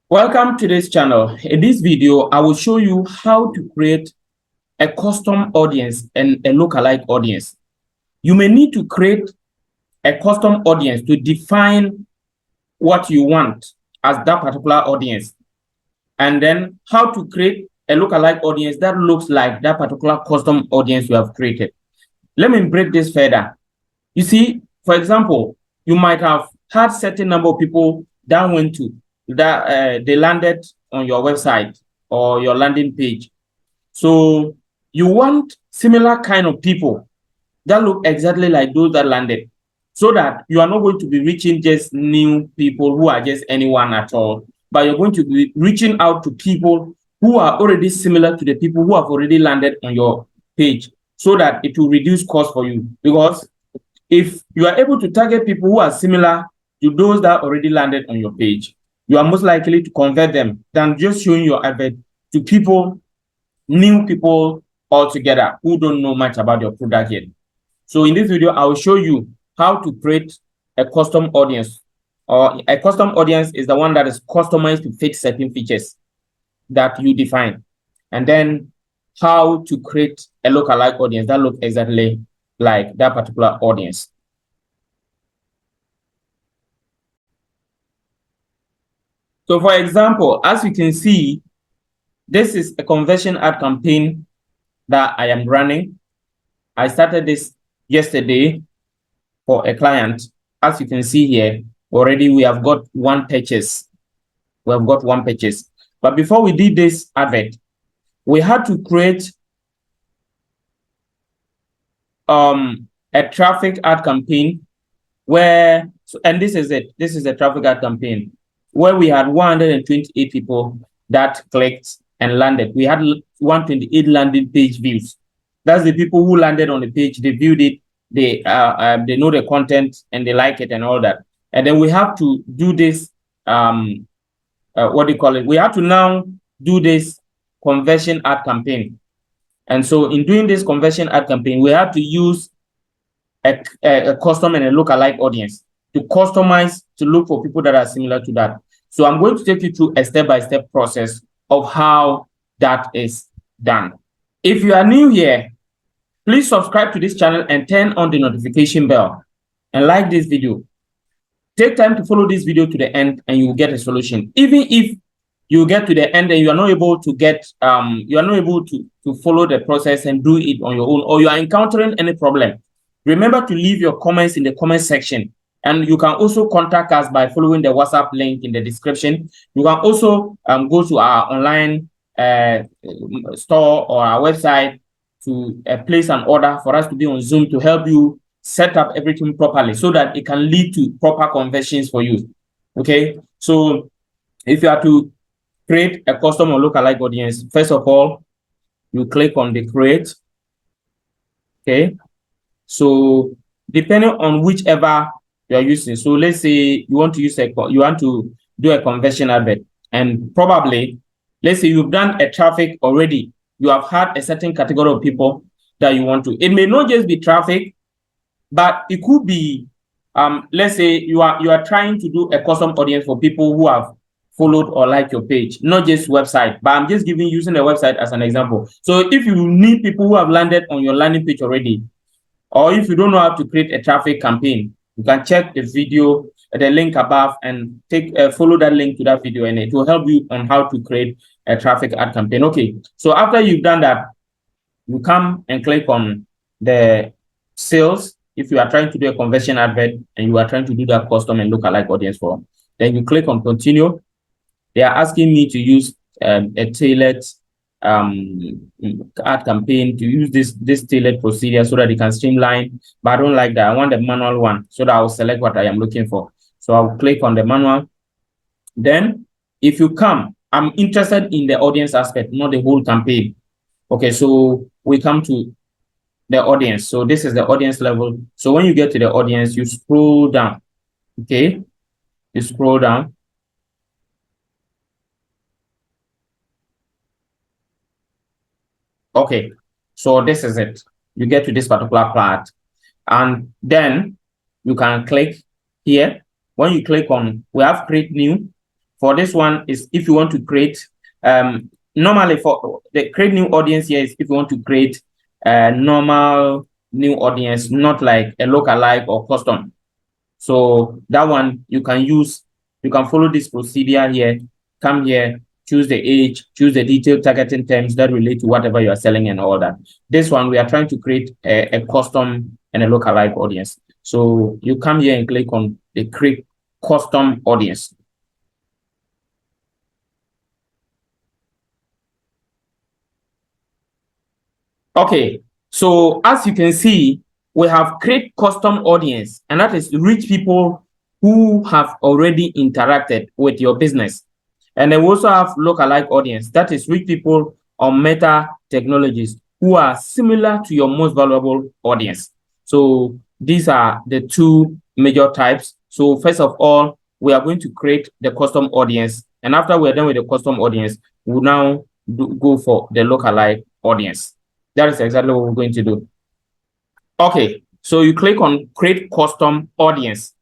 Welcome to this channel. In this video, I will show you how to create a custom audience and a lookalike audience. You may need to create a custom audience to define what you want as that particular audience, and then how to create a lookalike audience that looks like that particular custom audience you have created. Let me break this further. You see, for example, you might have had certain number of people that went to that they landed on your website or your landing page. So you want similar kind of people that look exactly like those that landed, so that you are not going to be reaching just new people who are just anyone at all, but you're going to be reaching out to people who are already similar to the people who have already landed on your page, so that it will reduce cost for you. Because if you are able to target people who are similar to those that already landed on your page, you are most likely to convert them than just showing your advert to people, new people altogether who don't know much about your product yet. So in this video, I will show you how to create a custom audience. Or a custom audience is the one that is customized to fit certain features that you define. And then how to create a lookalike audience that looks exactly like that particular audience. So for example, as you can see, this is a conversion ad campaign that I am running. I started this yesterday for a client. As you can see here, already we have got one purchase. We have got one purchase. But before we did this advert, we had to create a traffic ad campaign where, and this is it. This is a traffic ad campaign where we had 128 people that clicked and landed. We had 128 landing page views. That's the people who landed on the page. They viewed it. They know the content and they like it and all that. And then we have to do this. What do you call it? We have to now do this conversion ad campaign. And so in doing this conversion ad campaign, we have to use a custom and a lookalike audience to customize to look for people that are similar to that. So I'm going to take you through a step-by-step process of how that is done. If you are new here, please subscribe to this channel and turn on the notification bell and like this video. Take time to follow this video to the end and you will get a solution. Even if you get to the end and you are not able to get, you are not able to follow the process and do it on your own, or you are encountering any problem, remember to leave your comments in the comment section. And you can also contact us by following the WhatsApp link in the description. You can also go to our online store or our website to place an order for us to be on Zoom to help you set up everything properly so that it can lead to proper conversions for you. Okay, so if you are to create a custom or lookalike audience, first of all, you click on the create. Okay, so depending on whichever you are using, so let's say you want to do a conversion advert, and probably let's say you've done a traffic already. You have had a certain category of people that you want to. It may not just be traffic, but it could be let's say you are trying to do a custom audience for people who have followed or liked your page, not just website, but I'm just using the website as an example. So if you need people who have landed on your landing page already, or if you don't know how to create a traffic campaign, you can check the video, the link above, and follow that link to that video, and it will help you on how to create a traffic ad campaign. Okay, so after you've done that, you come and click on the sales. If you are trying to do a conversion advert and you are trying to do that custom and lookalike audience for, then you click on continue. They are asking me to use a tailored ad campaign, to use this tailored procedure so that it can streamline, but I don't like that. I want the manual one, so that I'll select what I am looking for. So I'll click on the manual. Then if you come, I'm interested in the audience aspect, not the whole campaign. Okay, so we come to the audience. So this is the audience level. So when you get to the audience, you scroll down. Okay, you scroll down. Okay, so this is it. You get to this particular part, and then you can click here. When you click on, we have create new. for this one is if you want to create, normally for the create new audience here is if you want to create a normal new audience, not like a lookalike or custom. So that one you can use, you can follow this procedure here, come here, choose the age, choose the detailed targeting terms that relate to whatever you are selling and all that. This one, we are trying to create a custom and a lookalike audience. So you come here and click on the create custom audience. Okay, so as you can see, we have create custom audience, and that is reach people who have already interacted with your business. And then we also have lookalike audience, that is reach people on meta technologies who are similar to your most valuable audience. So these are the two major types. So first of all, we are going to create the custom audience. And after we're done with the custom audience, we'll now go for the lookalike audience. That is exactly what we're going to do. Okay, so you click on create custom audience.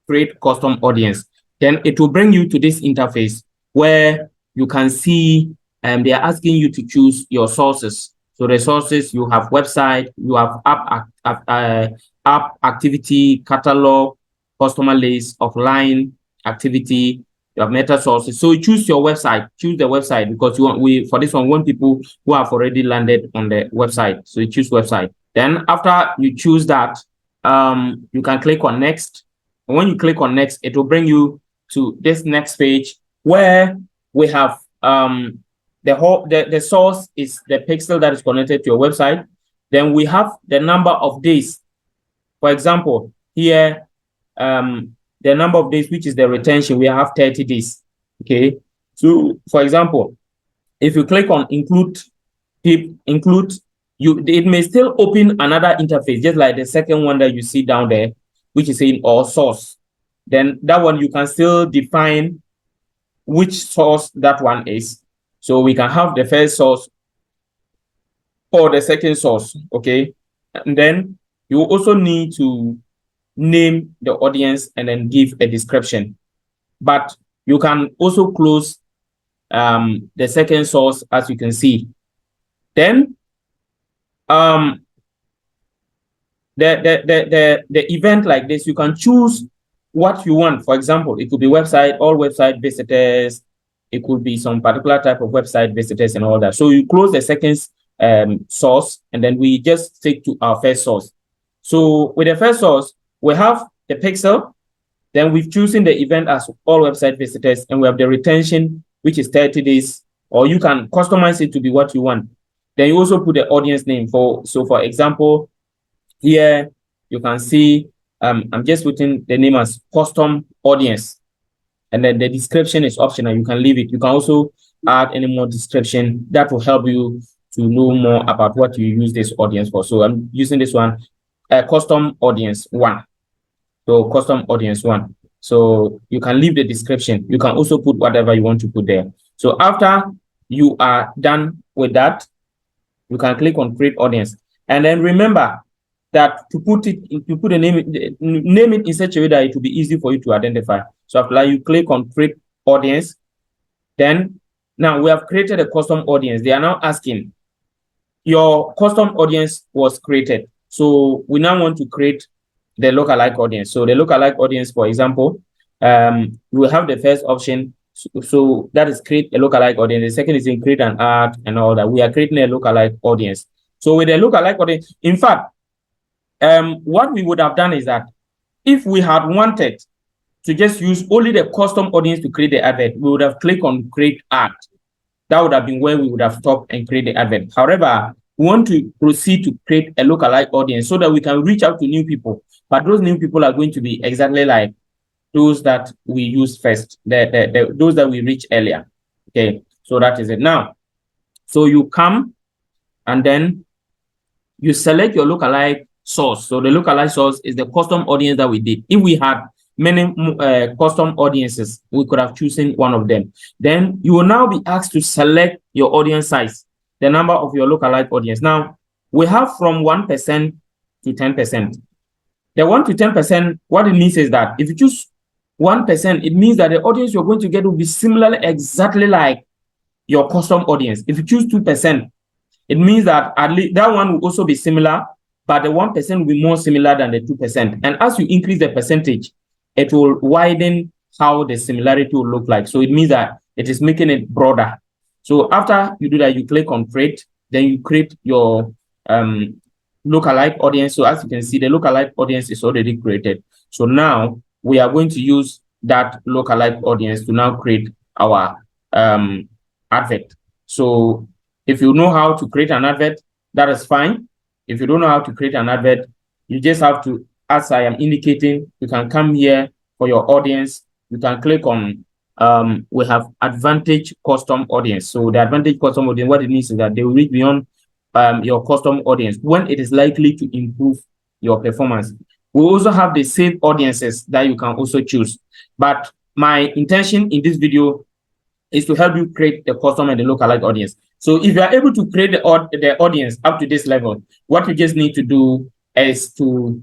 Create custom audience. Then it will bring you to this interface where you can see they are asking you to choose your sources. So the sources, you have website, you have app activity, catalog, customer list, offline activity, you have meta sources. So you choose your website, choose the website because you want, for this one, we want people who have already landed on the website. So you choose website. Then after you choose that, you can click on next. And when you click on next, it will bring you to this next page where we have the source is the pixel that is connected to your website. Then we have the number of days. For example, here, the number of days, which is the retention, we have 30 days. Okay. So for example, if you click on include, it may still open another interface, just like the second one that you see down there, which is saying all source. Then that one you can still define which source that one is. So we can have the first source or the second source. Okay. And then you also need to name the audience and then give a description. But you can also close the second source, as you can see. Then the event like this, you can choose what you want. For example, it could be website, all website visitors. It could be some particular type of website visitors and all that. So you close the second source, and then we just stick to our first source. So with the first source, we have the pixel, then we've chosen the event as all website visitors, and we have the retention, which is 30 days, or you can customize it to be what you want. Then you also put the audience name for example, here you can see, I'm just putting the name as custom audience, and then the description is optional. You can leave it. You can also add any more description that will help you to know more about what you use this audience for. So I'm using this one, custom audience 1. So custom audience 1. So you can leave the description. You can also put whatever you want to put there. So after you are done with that, you can click on create audience. And then remember that to put it, to put a name it in such a way that it will be easy for you to identify. So after you click on create audience, then now we have created a custom audience. They are now asking, your custom audience was created. So we now want to create the lookalike audience. So the lookalike audience, for example, we will have the first option. So that is create a lookalike audience. The second is in create an ad and all that. We are creating a lookalike audience. So with a lookalike audience, in fact, what we would have done is that if we had wanted to just use only the custom audience to create the advert, we would have clicked on create ad. That would have been where we would have stopped and create the advert. However, we want to proceed to create a lookalike audience so that we can reach out to new people. But those new people are going to be exactly like those that we use first, those that we reach earlier. Okay, so that is it. Now, so you come and then you select your lookalike source. So the lookalike source is the custom audience that we did. If we had many custom audiences, we could have chosen one of them. Then you will now be asked to select your audience size, the number of your lookalike audience. Now, we have from 1% to 10%. The 1 to 10%, what it means is that if you choose 1%, it means that the audience you're going to get will be similar, exactly like your custom audience. If you choose 2%, it means that at least that one will also be similar, but the 1% will be more similar than the 2%. And as you increase the percentage, it will widen how the similarity will look like. So it means that it is making it broader. So after you do that, you click on create, then you create your lookalike audience. So as you can see, the lookalike audience is already created. So now we are going to use that lookalike audience to now create our advert. So if you know how to create an advert, that is fine. If you don't know how to create an advert, you just have to, as I am indicating, you can come here for your audience. You can click on, we have advantage custom audience. So the advantage custom audience, what it means is that they will reach beyond your custom audience when it is likely to improve your performance. We also have the same audiences that you can also choose. But my intention in this video is to help you create the custom and the lookalike audience. So if you are able to create the audience up to this level, what you just need to do is to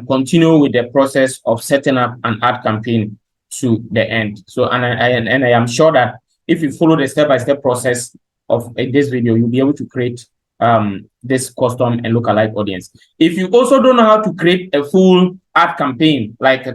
continue with the process of setting up an ad campaign to the end. So, and I am sure that if you follow the step-by-step process of this video, you'll be able to create this custom and lookalike audience. If you also don't know how to create a full ad campaign, like a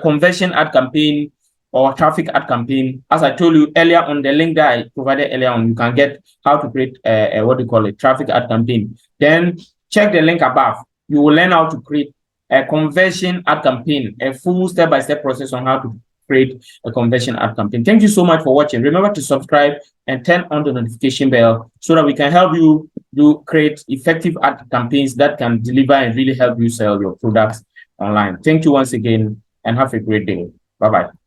conversion ad campaign or traffic ad campaign, as I told you earlier on the link that I provided earlier on, you can get how to create a what do you call it, traffic ad campaign. Then check the link above. You will learn how to create a conversion ad campaign, a full step-by-step process on how to create a conversion ad campaign. Thank you so much for watching. Remember to subscribe and turn on the notification bell so that we can help you create effective ad campaigns that can deliver and really help you sell your products online. Thank you once again and have a great day. Bye-bye.